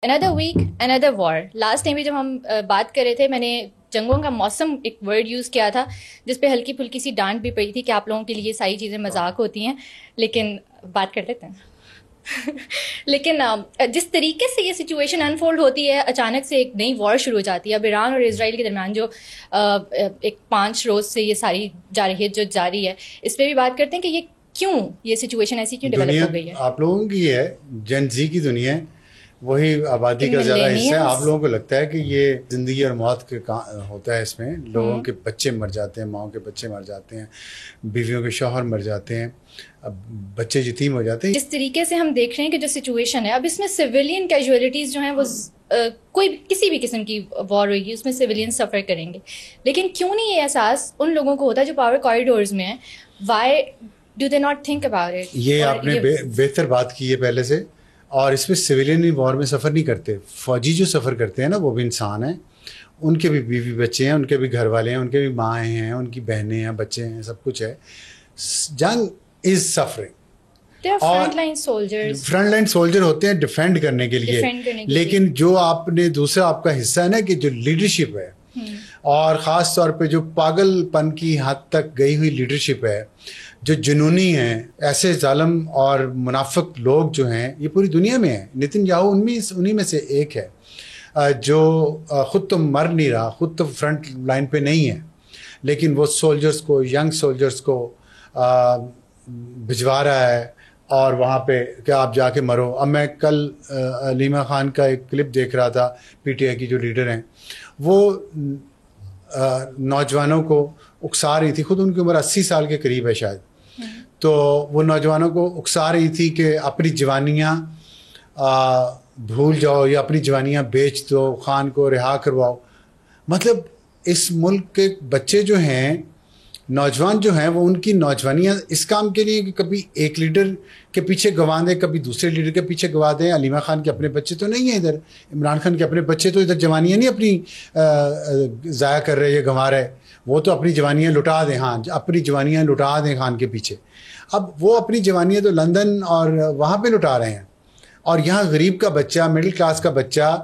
another week, another war. Last time بھی جب ہم بات کر رہے تھے میں نے جنگوں کا موسم ایک ورڈ یوز کیا تھا جس پہ ہلکی پھلکی سی ڈانٹ بھی پڑی تھی کہ آپ لوگوں کے لیے یہ ساری چیزیں مذاق ہوتی ہیں، لیکن بات کر لیتے ہیں لیکن جس طریقے سے یہ سچویشن انفولڈ ہوتی ہے، اچانک سے ایک نئی وار شروع ہو جاتی ہے. اب ایران اور اسرائیل کے درمیان جو ایک 5 روز سے یہ ساری جارحیت جو جاری ہے، اس پہ بھی بات کرتے ہیں کہ یہ کیوں، یہ سچویشن ایسی کیوں ڈیولپ ہو گئی ہے. آپ لوگوں کی ہے جن زی کی دنیا، وہی آبادی کا زیادہ حصہ ہے. آپ لوگوں کو لگتا ہے کہ یہ زندگی اور موت کے ہوتا ہے، اس میں لوگوں کے بچے مر جاتے ہیں، ماؤں کے بچے مر جاتے ہیں، بیویوں کے شوہر مر جاتے ہیں، اب بچے یتیم ہو جاتے ہیں. جس طریقے سے ہم دیکھ رہے ہیں کہ جو سچویشن ہے اب اس میں سویلین کیجویلٹیز جو ہیں وہ کوئی کسی بھی قسم کی وار ہوئے گی اس میں سویلین سفر کریں گے، لیکن کیوں نہیں یہ احساس ان لوگوں کو ہوتا ہے جو پاور کوریڈورز میں ہیں. Why do they not think about it? یہ آپ نے بہتر بات کی ہے پہلے سے. اور اس میں سویلین وار میں سفر نہیں کرتے، فوجی جو سفر کرتے ہیں نا وہ بھی انسان ہیں، ان کے بھی بیوی بچے ہیں، ان کے بھی گھر والے ہیں، ان کے بھی مائیں ہیں، ان کی بہنیں ہیں، بچے ہیں، سب کچھ ہے. جنگ is suffering. Front line soldiers, front line soldier ہوتے ہیں ڈیفینڈ کرنے کے لیے. لیکن جو آپ نے دوسرا آپ کا حصہ ہے نا کہ جو لیڈرشپ ہے، اور خاص طور پہ جو پاگل پن کی حد تک گئی ہوئی لیڈرشپ ہے، جو جنونی ہیں، ایسے ظالم اور منافق لوگ جو ہیں یہ پوری دنیا میں ہیں. نتن یاہو انہی میں سے ایک ہے جو خود تو مر نہیں رہا، خود تو فرنٹ لائن پہ نہیں ہے، لیکن وہ سولجرز کو، ینگ سولجرز کو بھجوا رہا ہے اور وہاں پہ کہ آپ جا کے مرو. اب میں کل علیمہ خان کا ایک کلپ دیکھ رہا تھا، پی ٹی آئی کی جو لیڈر ہیں، وہ نوجوانوں کو اکسا رہی تھی. خود ان کی عمر 80 سال کے قریب ہے شاید، تو وہ نوجوانوں کو اکسا رہی تھی کہ اپنی جوانیاں بھول جاؤ یا اپنی جوانیاں بیچ دو، خان کو رہا کرواؤ. مطلب اس ملک کے بچے جو ہیں، نوجوان جو ہیں، وہ ان کی نوجوانیاں اس کام کے لیے کہ کبھی ایک لیڈر کے پیچھے گنوا دیں، کبھی دوسرے لیڈر کے پیچھے گنوا دیں. علیمہ خان کے اپنے بچے تو نہیں ہیں ادھر، عمران خان کے اپنے بچے تو ادھر جوانیاں نہیں اپنی ضائع کر رہے یا گنوا رہے، وہ تو اپنی جوانیاں لٹا دیں. ہاں، اپنی جوانیاں لٹا دیں خان کے پیچھے. اب وہ اپنی جوانیاں تو لندن اور وہاں پہ لٹا رہے ہیں، اور یہاں غریب کا بچہ، مڈل کلاس کا بچہ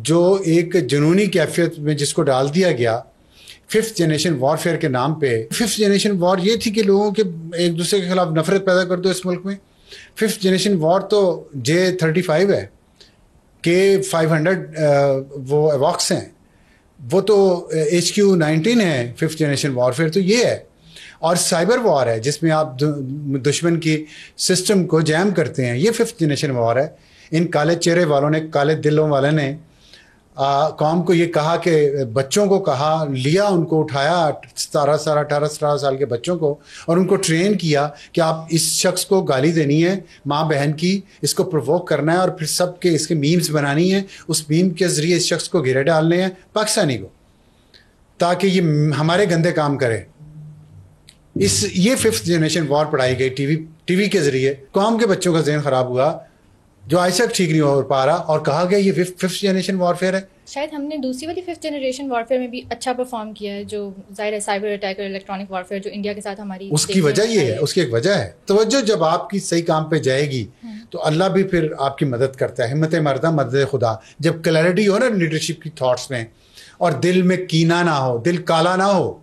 جو ایک جنونی کیفیت میں جس کو ڈال دیا گیا 5th جنریشن وار فیئر کے نام پہ. 5th جنریشن وار یہ تھی کہ لوگوں کے ایک دوسرے کے خلاف نفرت پیدا کر دو اس ملک میں. 5th جنریشن وار تو J-35 ہے، K-500 وہ ایواکس ہیں، وہ تو HQ-19 ہے. 5th جنریشن وار فیئر تو یہ ہے. اور سائبر وار ہے جس میں آپ دشمن کی سسٹم کو جیم کرتے ہیں، یہ 5th جنریشن وار ہے. ان کالے چہرے والوں نے، کالے دلوں والے نے قوم کو یہ کہا کہ بچوں کو کہا، لیا ان کو، اٹھایا 18 سال کے بچوں کو اور ان کو ٹرین کیا کہ آپ اس شخص کو گالی دینی ہے ماں بہن کی، اس کو پرووک کرنا ہے اور پھر سب کے اس کے میمز بنانی ہے، اس میم کے ذریعے اس شخص کو گھیرے ڈالنے ہیں پاکستانی کو، تاکہ یہ ہمارے گندے کام کرے. یہ 5th جنریشن وار پڑھائی گئی ٹی وی کے ذریعے. قوم کے بچوں کا ذہن خراب ہوا جو آج تک ٹھیک نہیں ہو پا رہا، اور کہا گیا یہ 5th جنریشن وار فیئر ہے. شاید ہم نے دوسری والی 5th جنریشن وار فیئر میں بھی اچھا پرفارم کیا ہے، جو ظاہر ہے سائبر اٹیک اور الیکٹرانک وار فیئر جو انڈیا کے ساتھ ہماری، اس کی وجہ یہ ہے، اس کی ایک وجہ ہے توجہ. جب آپ کی صحیح کام پہ جائے گی تو اللہ بھی پھر آپ کی مدد کرتا ہے. ہمت مردہ مدد خدا. جب کلیئرٹی ہو نا لیڈرشپ کی تھاٹس میں، اور دل میں کینہ نہ ہو، دل کالا نہ ہو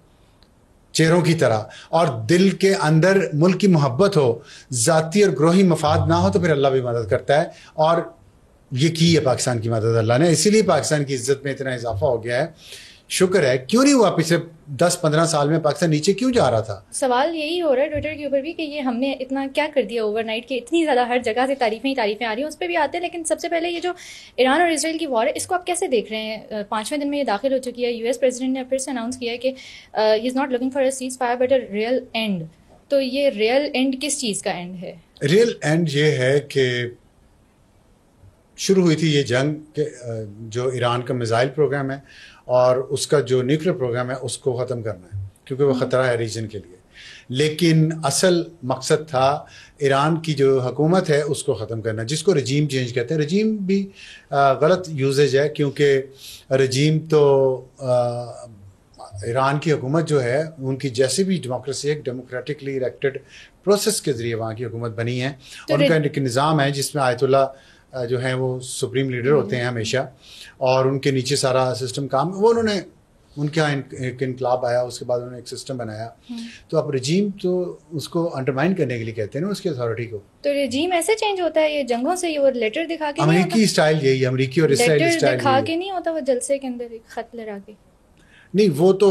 چہروں کی طرح، اور دل کے اندر ملک کی محبت ہو، ذاتی اور گروہی مفاد نہ ہو، تو پھر اللہ بھی مدد کرتا ہے. اور یہ کی ہے پاکستان کی مدد اللہ نے، اسی لیے پاکستان کی عزت میں اتنا اضافہ ہو گیا ہے. شکر ہے. کیوں نہیں ہوا پچھلے 10-15 سال میں پاکستان نیچے کیوں جا رہا تھا؟ سوال یہی ہو رہا ہے ٹویٹر کے اوپر بھی کہ یہ ہم نے اتنا کیا کر دیا اوور نائٹ کہ اتنی زیادہ ہر جگہ سے تعریفیں آ رہی ہیں، اس پہ بھی آتے ہیں. لیکن سب سے پہلے یہ جو ایران اور اسرائیل کی وار ہے، اس کو آپ کیسے دیکھ رہے ہیں؟ 5ویں دن میں یہ داخل ہو چکی ہے. US پریزیڈنٹ نے پھر سے اناؤنس کیا ہے کہ he is not looking for a ceasefire but a real end. تو یہ ریئل اینڈ کس چیز کا اینڈ ہے؟ ریئل اینڈ یہ ہے کہ شروع ہوئی تھی یہ جنگ کہ جو ایران کا میزائل پروگرام ہے اور اس کا جو نیوکلیر پروگرام ہے اس کو ختم کرنا ہے، کیونکہ وہ خطرہ ہے ریجن کے لیے. لیکن اصل مقصد تھا ایران کی جو حکومت ہے اس کو ختم کرنا، جس کو رجیم چینج کہتے ہیں. رجیم بھی غلط یوزیج ہے، کیونکہ رجیم تو ایران کی حکومت جو ہے ان کی جیسے بھی ڈیموکریسی ایک ڈیموکریٹکلی الیکٹڈ پروسیس کے ذریعے وہاں کی حکومت بنی ہے. ان کا ایک نظام ہے جس میں آیت اللہ جو ہیں وہ سپریم لیڈر ہوتے ہیں ہمیشہ, اور ان کے نیچے سارا سسٹم کام, وہ انہوں نے ان کے یہاں ایک انقلاب آیا, اس کے بعد انہوں نے ایک سسٹم بنایا. تو اب رجیم تو اس کو انڈرمائن کرنے کے لیے کہتے ہیں نا, اس کی اتھارٹی کو. تو رجیم ایسے چینج ہوتا ہے یہ جنگوں سے, یہ وہ لیٹر دکھا کے امریکی اسٹائل یہی ہے, امریکی اور اسرائیلی اسٹائل لیٹر دکھا کے نہیں ہوتا, وہ جلسے کے اندر ایک خط لہرا کے. نہیں, وہ تو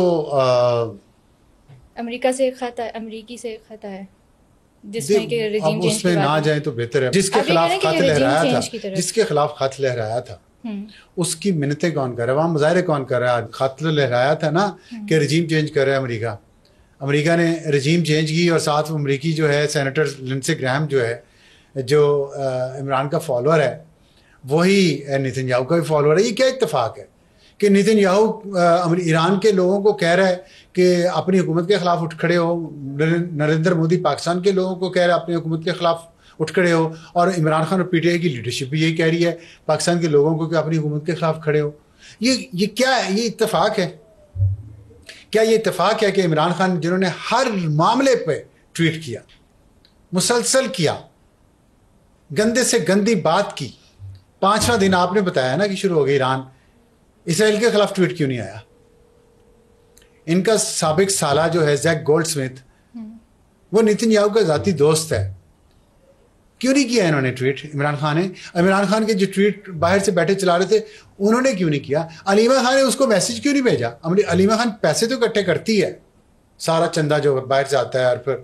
امریکہ سے ایک خط ہے, امریکی سے ایک خط ہے جس میں کہ رجیم چینج اس میں نہ جائیں تو بہتر ہے. جس کے خلاف خط لہرایا تھا, جس کے خلاف خط لہرایا تھا, اس کی منتیں کون کر رہا ہے, وہاں مظاہرے کون کر رہا ہے؟ خط لہرایا تھا نا کہ رجیم چینج کر رہا ہے امریکہ. امریکہ نے رجیم چینج کی, اور ساتھ امریکی جو ہے سینیٹر لنسے گرہم جو ہے, جو عمران کا فالوور ہے, وہی نیتن یاہو کا بھی فالوور ہے. یہ کیا اتفاق ہے کہ نیتن یاہو ایران کے لوگوں کو کہہ رہا ہے کہ اپنی حکومت کے خلاف اٹھ کھڑے ہو, نریندر مودی پاکستان کے لوگوں کو کہہ رہا ہے اپنی حکومت کے خلاف اٹھ کھڑے ہو, اور عمران خان اور پی ٹی آئی کی لیڈرشپ بھی یہی کہہ رہی ہے پاکستان کے لوگوں کو کہ اپنی حکومت کے خلاف کھڑے ہو. یہ کیا ہے؟ یہ اتفاق ہے کیا؟ یہ اتفاق ہے کہ عمران خان جنہوں نے ہر معاملے پہ ٹویٹ کیا, مسلسل کیا, گندے سے گندی بات کی, 5واں دن آپ نے بتایا نا کہ شروع ہو گئی ایران, اسرائیل کے خلاف ٹویٹ کیوں نہیں آیا؟ ان کا سابق سالہ جو ہے زیک گولڈ سمتھ, وہ نیتن یاہو کا ذاتی دوست ہے, کیوں نہیں کیا انہوں نے ٹویٹ؟ عمران خان نے, عمران خان کے جو ٹویٹ باہر سے بیٹھے چلا رہے تھے انہوں نے کیوں نہیں کیا؟ علیمہ خان نے اس کو میسج کیوں نہیں بھیجا؟ علیمہ خان پیسے تو اکٹھے کرتی ہے, سارا چندہ جو باہر سے آتا ہے, اور پھر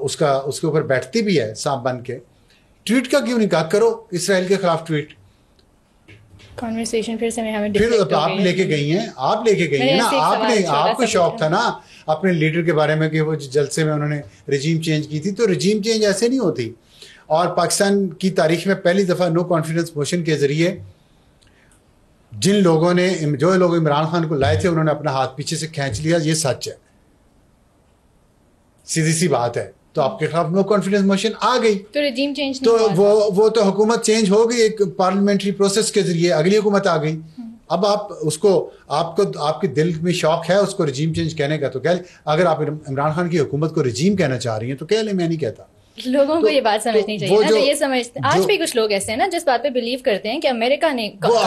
اس کے اوپر بیٹھتی بھی ہے سانپ بن کے. ٹویٹ کا کیوں نہیں کہا کرو اسرائیل کے خلاف ٹویٹ؟ کنورسیشن پھر آپ لے کے گئی ہیں, آپ لے کے گئی ہیں نا, آپ کو شوق تھا نا اپنے لیڈر کے بارے میں کہ وہ جلسے میں انہوں نے رجیم چینج کی تھی. تو رجیم چینج ایسے نہیں ہوتی, اور پاکستان کی تاریخ میں پہلی دفعہ نو کانفیڈنس موشن کے ذریعے جن لوگوں نے, جو لوگ عمران خان کو لائے تھے, انہوں نے اپنا ہاتھ پیچھے سے کھینچ لیا. یہ سچ ہے, سیدھی سی بات ہے. تو آپ کے خلاف نو کانفیڈنس موشن آ گئی, تو رجیم چینج تو وہ تو حکومت چینج ہو گئی ایک پارلیمنٹری پروسیس کے ذریعے, اگلی حکومت آ گئی. اب آپ اس کو, آپ کے دل میں شوق ہے اس کو رجیم چینج کہنے کا, تو کہہ لیں. اگر آپ عمران خان کی حکومت کو رجیم کہنا چاہ رہی ہیں تو کہہ لیں, میں نہیں کہتا. لوگوں کو یہ بات سمجھنی چاہیے نا, یہ سمجھتے آج بھی کچھ لوگ ایسے ہیں نا جس بات پہ بلیو کرتے ہیں کہ امریکہ نے وہ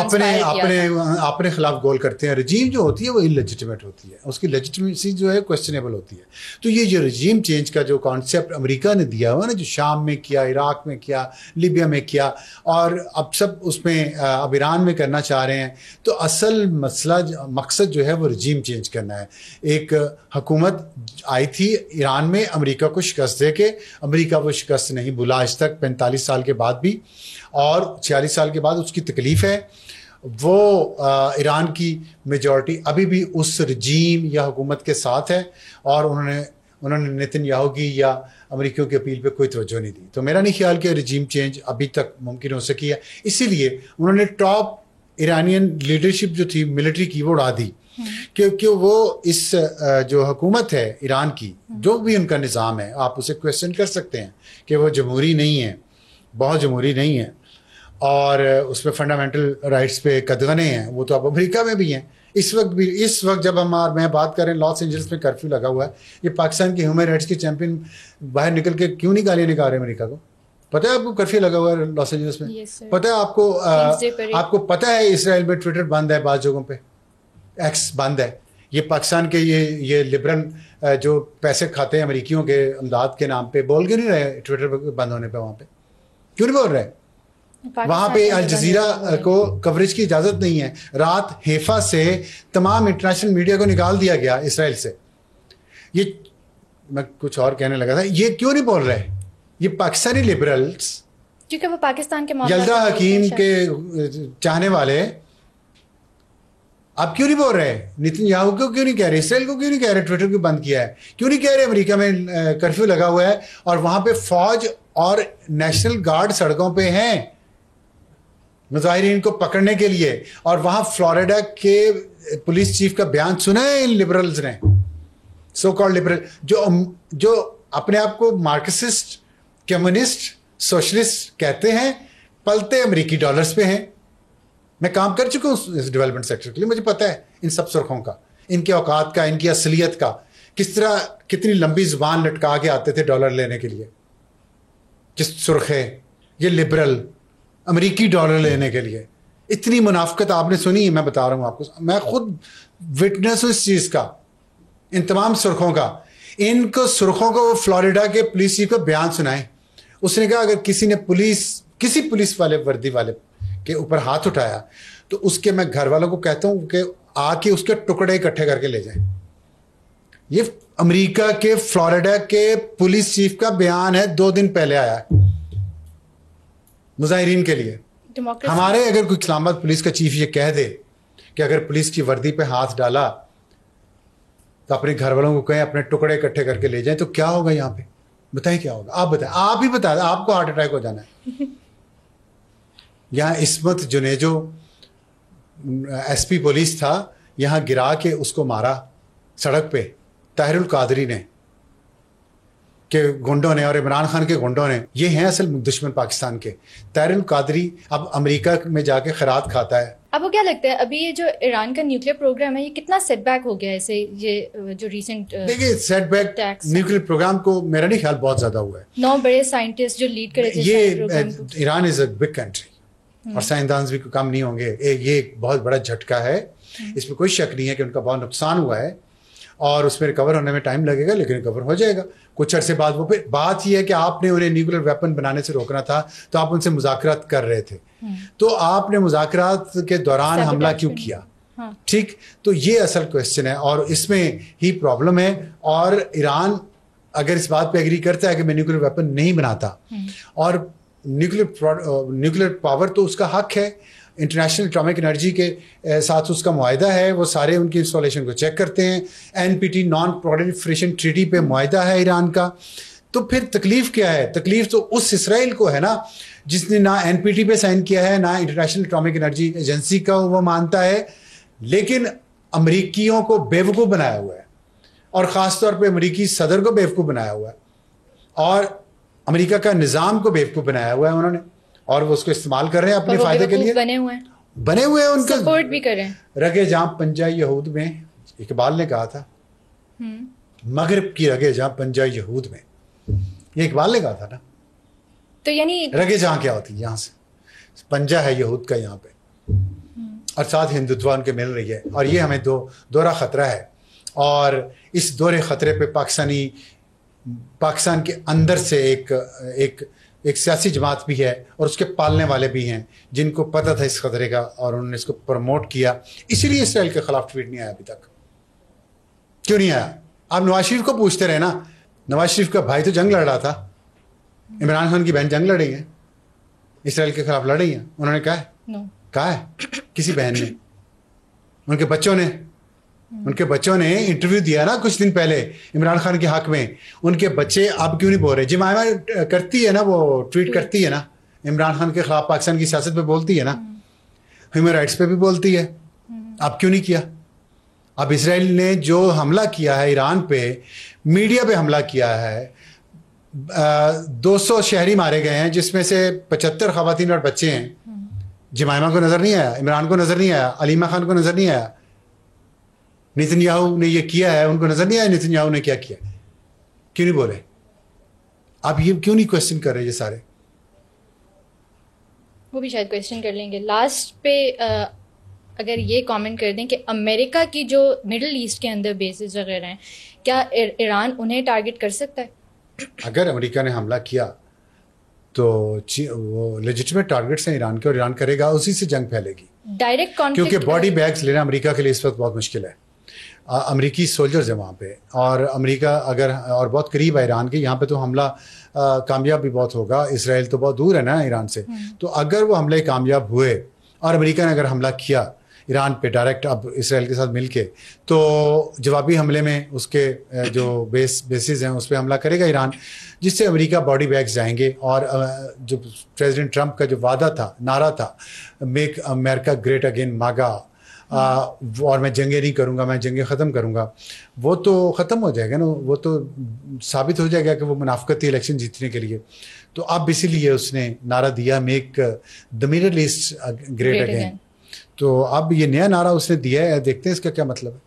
اپنے خلاف گول کرتے ہیں. رجیم جو ہوتی ہے وہ انلیجیٹمیٹ ہوتی ہے, اس کی لیجیٹمیسی جو ہے کوسچنیبل ہوتی ہے. تو یہ جو رجیم چینج کا جو کانسیپٹ امریکہ نے دیا ہوا نا, جو شام میں کیا, عراق میں کیا, لیبیا میں کیا, اور اب سب اس میں اب ایران میں کرنا چاہ رہے ہیں, تو اصل مقصد جو ہے وہ رجیم چینج کرنا ہے. ایک حکومت آئی تھی ایران میں امریکہ کو شکست دے کے, امریکہ وہ شکست نہیں بھولا آج تک 45 سال کے بعد بھی, اور 46 سال کے بعد اس کی تکلیف ہے. وہ ایران کی میجورٹی ابھی بھی اس رجیم یا حکومت کے ساتھ ہے, اور انہوں نے نیتن یاہو کی یا امریکیوں کی اپیل پہ کوئی توجہ نہیں دی. تو میرا نہیں خیال کہ رجیم چینج ابھی تک ممکن ہو سکی ہے. اسی لیے انہوں نے ٹاپ ایرانین لیڈرشپ جو تھی ملٹری کی وہ اڑا دی, کیونکہ وہ اس جو حکومت ہے ایران کی, جو بھی ان کا نظام ہے, آپ اسے کویسچن کر سکتے ہیں کہ وہ جمہوری نہیں ہے, بہت جمہوری نہیں ہے, اور اس میں فنڈامنٹل رائٹس پہ قدغنے ہیں. وہ تو اب امریکہ میں بھی ہیں اس وقت جب میں بات کر رہے ہیں, لاس اینجلس میں کرفیو لگا ہوا ہے. یہ پاکستان کی ہیومن رائٹس کے چیمپئن باہر نکل کے کیوں نہیں گالیاں نکال رہے امریکہ کو؟ پتہ ہے آپ کو کرفیو لگا ہوا ہے لاس اینجلس میں؟ پتہ ہے آپ کو پتہ ہے اسرائیل میں ٹویٹر بند ہے, بعض جگہوں پہ ایکس بند ہے. یہ پاکستان کے یہ لبرل جو پیسے کھاتے ہیں امریکیوں کے امداد کے نام پہ, بول کے نہیں رہے ٹویٹر بند ہونے پہ؟ وہاں پہ کیوں نہیں بول رہے؟ وہاں پہ الجزیرہ کو کوریج کی اجازت نہیں ہے. رات حیفا سے تمام انٹرنیشنل میڈیا کو نکال دیا گیا اسرائیل سے. یہ میں کچھ اور کہنے لگا تھا, یہ کیوں نہیں بول رہے؟ یہ پاکستانی لبرلز, کیونکہ وہ پاکستان کے یلدا حکیم کے چاہنے والے, آپ کیوں نہیں بول رہے؟ نیتن یاہو کو کیوں نہیں کہہ رہے؟ اسرائیل کو کیوں نہیں کہہ رہے ٹویٹر کو بند کیا ہے؟ کیوں نہیں کہہ رہے امریکہ میں کرفیو لگا ہوا ہے اور وہاں پہ فوج اور نیشنل گارڈ سڑکوں پہ ہیں مظاہرین کو پکڑنے کے لیے؟ اور وہاں فلوریڈا کے پولیس چیف کا بیان سنا ہے ان لبرلز نے, سو کالڈ لبرل, جو اپنے آپ کو مارکسسٹ, کمیونسٹ, سوشلسٹ کہتے ہیں, پلتے امریکی ڈالرز پہ ہیں. میں کام کر چکا ہوں اس ڈیولپمنٹ سیکٹر کے لیے, مجھے پتا ہے ان سب سرخوں کا, ان کے اوقات کا, ان کی اصلیت کا, کس طرح کتنی لمبی زبان لٹکا کے آتے تھے ڈالر لینے کے لیے. جس سرخے یہ لبرل امریکی ڈالر لینے کے لیے. اتنی منافقت آپ نے سنی ہے, میں بتا رہا ہوں آپ کو, میں خود وٹنس ہوں اس چیز کا, ان تمام سرخوں کا. ان کو سرخوں کو وہ فلوریڈا کے پولیس چیف کو بیان سنائے. اس نے کہا اگر کسی نے کسی پولیس والے وردی والے کے اوپر ہاتھ اٹھایا تو اس کے میں گھر والوں کو کہتا ہوں کہ آ کے اس کے ٹکڑے اکٹھے کر کے لے جائیں. یہ امریکہ کے فلوریڈا کے پولیس چیف کا بیان ہے, 2 دن پہلے آیا ہے مظاہرین کے لیے. ہمارے اگر کوئی اسلام آباد پولیس کا چیف یہ کہہ دے کہ اگر پولیس کی وردی پہ ہاتھ ڈالا تو اپنے گھر والوں کو کہیں اپنے ٹکڑے اکٹھے کر کے لے جائیں, تو کیا ہوگا یہاں پہ؟ بتائیں کیا ہوگا, آپ بتائیں, آپ ہی بتا دیں, آپ کو ہارٹ اٹیک ہو جانا ہے. یہاں عصمت جنیجو ایس پی پولیس تھا, یہاں گرا کے اس کو مارا سڑک پہ طاہر القادری نے, کہ گنڈوں نے, اور عمران خان کے گنڈوں نے. یہ ہیں اصل دشمن پاکستان کے. طاہر القادری اب امریکہ میں جا کے خیرات کھاتا ہے. آپ کو کیا لگتا ہے ابھی یہ جو ایران کا نیوکلیر پروگرام ہے یہ کتنا سیٹ بیک ہو گیا ہے اسے, یہ جو ریسنٹ دیکھیے سیٹ بیک نیوکلیر پروگرام کو میرا نہیں خیال بہت زیادہ ہوا ہے. 9 بڑے سائنٹسٹ جو لیڈ کرے تھے یہ ایران از اے بگ کنٹری اور سائنسدان بھی کم نہیں ہوں گے. یہ ایک بہت بڑا جھٹکا ہے, اس میں کوئی شک نہیں ہے کہ ان کا بہت نقصان ہوا ہے اور اس میں ریکور ہونے میں ٹائم لگے گا, لیکن ریکور ہو جائے گا کچھ عرصے بعد. وہ پھر بات یہ ہے کہ آپ نے انہیں نیوکلیر ویپن بنانے سے روکنا تھا تو آپ ان سے مذاکرات کر رہے تھے, تو آپ نے مذاکرات کے دوران حملہ کیوں کیا؟ ٹھیک, تو یہ اصل کوشچن ہے اور اس میں ہی پرابلم ہے. اور ایران اگر اس بات پہ ایگری کرتا ہے کہ میں نیوکلیر ویپن نہیں بناتا, اور نیوکلیر پاور تو اس کا حق ہے, انٹرنیشنل اٹامک انرجی کے ساتھ اس کا معاہدہ ہے, وہ سارے ان کی انسٹالیشن کو چیک کرتے ہیں. NPT نان پرولیفریشن ٹریٹی پہ معاہدہ ہے ایران کا. تو پھر تکلیف کیا ہے؟ تکلیف تو اس اسرائیل کو ہے نا جس نے نہ NPT پہ سائن کیا ہے, نہ انٹرنیشنل اٹامک انرجی ایجنسی کا وہ مانتا ہے, لیکن امریکیوں کو بیوقوف بنایا ہوا ہے, اور خاص طور پہ امریکی صدر کو بیوقوف بنایا ہوا ہے, اور امریکہ کا نظام کو بیوقوف بنایا ہوا ہے انہوں نے, اور وہ اس کو استعمال کر رہے ہیں اپنے فائدے کے لیے. بنے ہوئے ہیں ان کا سپورٹ بھی کر رہے ہیں. رگے جہاں پنجہ یہود میں, اقبال نے کہا تھا مغرب کی رگے جہاں پنجہ یہود میں, یہ اقبال نے کہا تھا نا. تو یعنی رگے جہاں کیا ہوتی ہے؟ یہاں سے پنجہ ہے یہود کا یہاں پہ, اور ساتھ ہندوتوا ان کے مل رہی ہے, اور یہ ہمیں دورہ خطرہ ہے. اور اس دورے خطرے پہ پاکستان کے اندر سے ایک سیاسی جماعت بھی ہے, اور اس کے پالنے والے بھی ہیں جن کو پتہ تھا اس خطرے کا, اور انہوں نے اس کو پروموٹ کیا. اسی لیے اسرائیل کے خلاف ٹویٹ نہیں آیا ابھی تک. کیوں نہیں آیا؟ آپ نواز شریف کو پوچھتے رہے نا, نواز شریف کا بھائی تو جنگ لڑ رہا تھا, عمران خان کی بہن جنگ لڑ رہی ہیں, اسرائیل کے خلاف لڑ رہی ہیں. انہوں نے کہا ہے کسی بہن نے, ان کے بچوں نے انٹرویو دیا نا کچھ دن پہلے عمران خان کے حق میں. ان کے بچے اب کیوں نہیں بول رہے؟ جمائمہ کرتی ہے نا, وہ ٹویٹ کرتی ہے نا, عمران خان کے خلاف پاکستان کی سیاست پہ بولتی ہے نا, ہیومن رائٹس پہ بھی بولتی ہے. اب کیوں نہیں کیا؟ اب اسرائیل نے جو حملہ کیا ہے ایران پہ, میڈیا پہ حملہ کیا ہے, 200 شہری مارے گئے ہیں جس میں سے 75 خواتین اور بچے ہیں. جمائمہ کو نظر نہیں آیا, عمران کو نظر نہیں آیا, علیمہ خان کو نظر نہیں آیا, نیتن یاہو نے یہ کیا ہے ان کو نظر نہیں آیا نیتن یاہو نے کیا کیا؟ کیوں نہیں بولے؟ آپ یہ کیوں نہیں کوشچن کر رہے؟ یہ سارے وہ بھی شاید کوشچن کر لیں گے. لاسٹ پہ اگر یہ کامنٹ کر دیں کہ امریکہ کی جو مڈل ایسٹ کے اندر بیسز وغیرہ ہیں, کیا ایران انہیں ٹارگٹ کر سکتا ہے؟ اگر امریکہ نے حملہ کیا تو وہ لیجٹمیٹ ٹارگٹس ہیں ایران کے, اور ایران کرے گا, اسی سے جنگ پھیلے گی ڈائریکٹ کانفلکٹ. کیونکہ باڈی بیگز لینا امریکہ کے لیے اس وقت بہت مشکل ہے. امریکی سولجرز ہیں وہاں پہ, اور امریکہ اگر اور بہت قریب ہے ایران کے, یہاں پہ تو حملہ کامیاب بھی بہت ہوگا. اسرائیل تو بہت دور ہے نا ایران سے, تو اگر وہ حملے کامیاب ہوئے اور امریکہ نے اگر حملہ کیا ایران پہ ڈائریکٹ اب اسرائیل کے ساتھ مل کے, تو جوابی حملے میں اس کے جو بیسز ہیں اس پہ حملہ کرے گا ایران, جس سے امریکہ باڈی بیگز جائیں گے. اور جو پریزیڈنٹ ٹرمپ کا جو وعدہ تھا, نعرہ تھا, میک امریکہ گریٹ اگین ماگا, اور میں جنگیں نہیں کروں گا, میں جنگیں ختم کروں گا, وہ تو ختم ہو جائے گا نا, وہ تو ثابت ہو جائے گا کہ وہ منافقتی الیکشن جیتنے کے لیے. تو اب اسی لیے اس نے نعرہ دیا make the middle east great again. تو اب یہ نیا نعرہ اس نے دیا ہے, دیکھتے ہیں اس کا کیا مطلب ہے.